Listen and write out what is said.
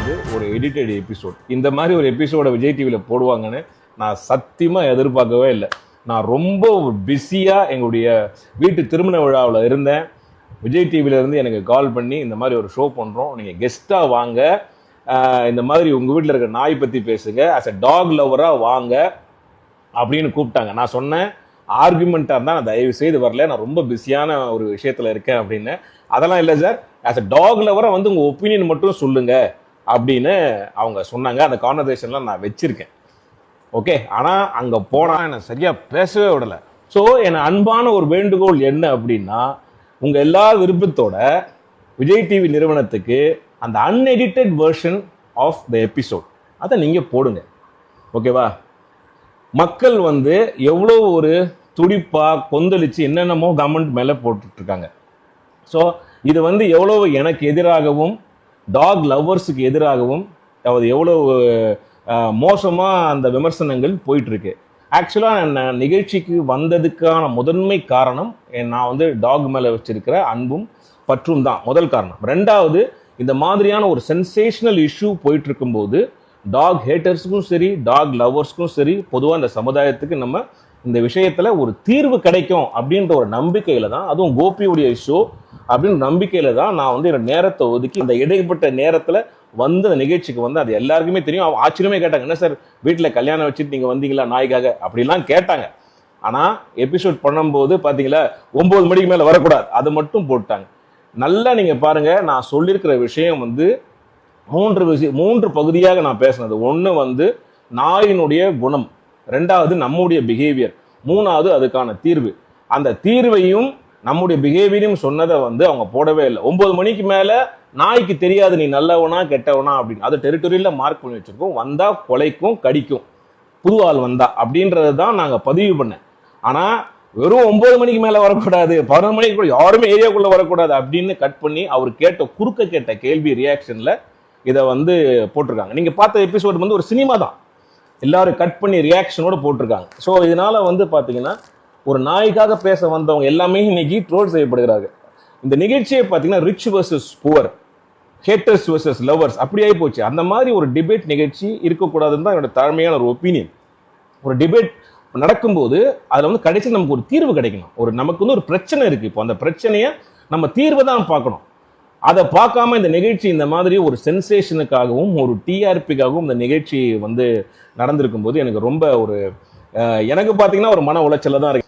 அப்படின்றது ஒரு edited episode. இந்த மாதிரி ஒரு எபிசோட விஜய் டிவியில் போடுவாங்கன்னு நான் சத்தியமாக எதிர்பார்க்கவே இல்லை. நான் ரொம்ப பிஸியாக எங்களுடைய வீட்டு திருமண விழாவில் இருந்தேன். விஜய் டிவியிலேருந்து எனக்கு கால் பண்ணி இந்த மாதிரி ஒரு ஷோ பண்ணுறோம், நீங்கள் கெஸ்ட்டாக வாங்க, இந்த மாதிரி உங்கள் வீட்டில் இருக்கிற நாய் பற்றி பேசுங்க, ஆஸ் அ டாக் லவராக வாங்க அப்படின்னு கூப்பிட்டாங்க. நான் சொன்னேன், ஆர்குமெண்ட்டாக இருந்தால் நான் தயவு செய்து வரல, நான் ரொம்ப பிஸியான ஒரு விஷயத்தில் இருக்கேன் அப்படின்னு. அதெல்லாம் இல்லை சார், ஆஸ் அ டாக் லவராக வந்து உங்கள் ஒப்பீனியன் மட்டும் சொல்லுங்க அப்படின்னு அவங்க சொன்னாங்க. அந்த கான்வர்சேஷன்லாம் நான் வச்சுருக்கேன். ஓகே, ஆனால் அங்கே போனால் என்னை சரியாக பேசவே விடலை. ஸோ என் அன்பான ஒரு வேண்டுகோள் என்ன அப்படின்னா, உங்கள் எல்லா விருப்பத்தோட விஜய் டிவி நிறுவனத்துக்கு அந்த unedited version of the episode அதை நீங்கள் போடுங்க. ஓகேவா? மக்கள் வந்து எவ்வளோ ஒரு துடிப்பாக கொந்தளிச்சு என்னென்னமோ கமெண்ட் மேலே போட்டுட்ருக்காங்க. ஸோ இது வந்து எவ்வளோ எனக்கு எதிராகவும் டாக் லவ்வர்ஸுக்கு எதிராகவும் அதாவது எவ்வளோ மோசமாக அந்த விமர்சனங்கள் போயிட்டுருக்கு. ஆக்சுவலாக நான் நிகழ்ச்சிக்கு வந்ததுக்கான முதன்மை காரணம் நான் வந்து டாக் மேலே வச்சிருக்கிற அன்பும் பற்றும் தான் முதல் காரணம். ரெண்டாவது, இந்த மாதிரியான ஒரு சென்சேஷனல் இஷ்யூ போயிட்டு இருக்கும்போது டாக் ஹேட்டர்ஸுக்கும் சரி டாக் லவ்வர்ஸ்க்கும் சரி பொதுவாக இந்த சமுதாயத்துக்கு நம்ம இந்த விஷயத்தில் ஒரு தீர்வு கிடைக்கும் அப்படின்ற ஒரு நம்பிக்கையில் தான், அதுவும் கோபியுடைய ஷோ அப்படின்னு நம்பிக்கையில் தான் நான் வந்து என்னோட நேரத்தை ஒதுக்கி இந்த இடைப்பட்ட நேரத்தில் வந்து அந்த நிகழ்ச்சிக்கு வந்து அது எல்லாருக்குமே தெரியும். அவங்க ஆச்சரியமே கேட்டாங்க, என்ன சார் வீட்டில் கல்யாணம் வச்சுட்டு நீங்கள் வந்தீங்களா நாய்க்காக அப்படிலாம் கேட்டாங்க. ஆனால் எபிசோட் பண்ணும்போது பார்த்தீங்களா 9 மணிக்கு மேலே வரக்கூடாது அது மட்டும் போட்டாங்க. நல்லா நீங்கள் பாருங்கள், நான் சொல்லியிருக்கிற விஷயம் வந்து 3 பகுதியாக நான் பேசினது. ஒன்று வந்து நாயினுடைய குணம், ரெண்டாவது நம்முடைய பிஹேவியர், மூணாவது அதுக்கான தீர்வு. அந்த தீர்வையும் நம்முடைய பிஹேவியரையும் சொன்னதை வந்து அவங்க போடவே இல்லை. 9 மணிக்கு மேலே நாய்க்கு தெரியாது நீ நல்லவனா கெட்டவனா அப்படின்னு. அது டெரிட்டரியில் மார்க் பண்ணி வச்சிருக்கோம். வந்தால் கொலைக்கும் கடிக்கும் புது ஆள் வந்தா அப்படின்றது தான் நாங்கள் பதிவு பண்ணேன். ஆனால் வெறும் 9 மணிக்கு மேலே வரக்கூடாது, 11 மணிக்கு கூட யாருமே ஏரியாக்குள்ளே வரக்கூடாது அப்படின்னு கட் பண்ணி அவர் கேட்ட கேள்வி ரியாக்ஷனில் இதை வந்து போட்டிருக்காங்க. நீங்கள் பார்த்த எபிசோடு வந்து ஒரு சினிமா தான், எல்லாரும் கட் பண்ணி ரியாக்ஷனோட போட்டிருக்காங்க. ஸோ இதனால வந்து பார்த்தீங்கன்னா ஒரு நாய்க்காக பேச வந்தவங்க எல்லாமே இன்னைக்கு ட்ரோல் செய்யப்படுகிறாங்க. இந்த நிகழ்ச்சியை பார்த்தீங்கன்னா rich versus poor, haters versus lovers அப்படி ஆகி போச்சு. அந்த மாதிரி ஒரு டிபேட் நிகழ்ச்சி இருக்கக்கூடாதுன்னு தான் என்னோட தாழ்மையான ஒரு ஒப்பீனியன். ஒரு டிபேட் நடக்கும்போது அதில் வந்து கடைசி நமக்கு ஒரு தீர்வு கிடைக்கணும். நமக்கு வந்து ஒரு பிரச்சனை இருக்குது, இப்போ அந்த பிரச்சனையை நம்ம தீர்வை தான் பார்க்கணும். அதை பார்க்காம இந்த நிகழ்ச்சி இந்த மாதிரி ஒரு சென்சேஷனுக்காகவும் ஒரு டிஆர்பிக்காகவும் இந்த நிகழ்ச்சி வந்து நடந்திருக்கும் போது எனக்கு ரொம்ப எனக்கு பார்த்தீங்கன்னா ஒரு மன உளைச்சல தான் இருக்கு.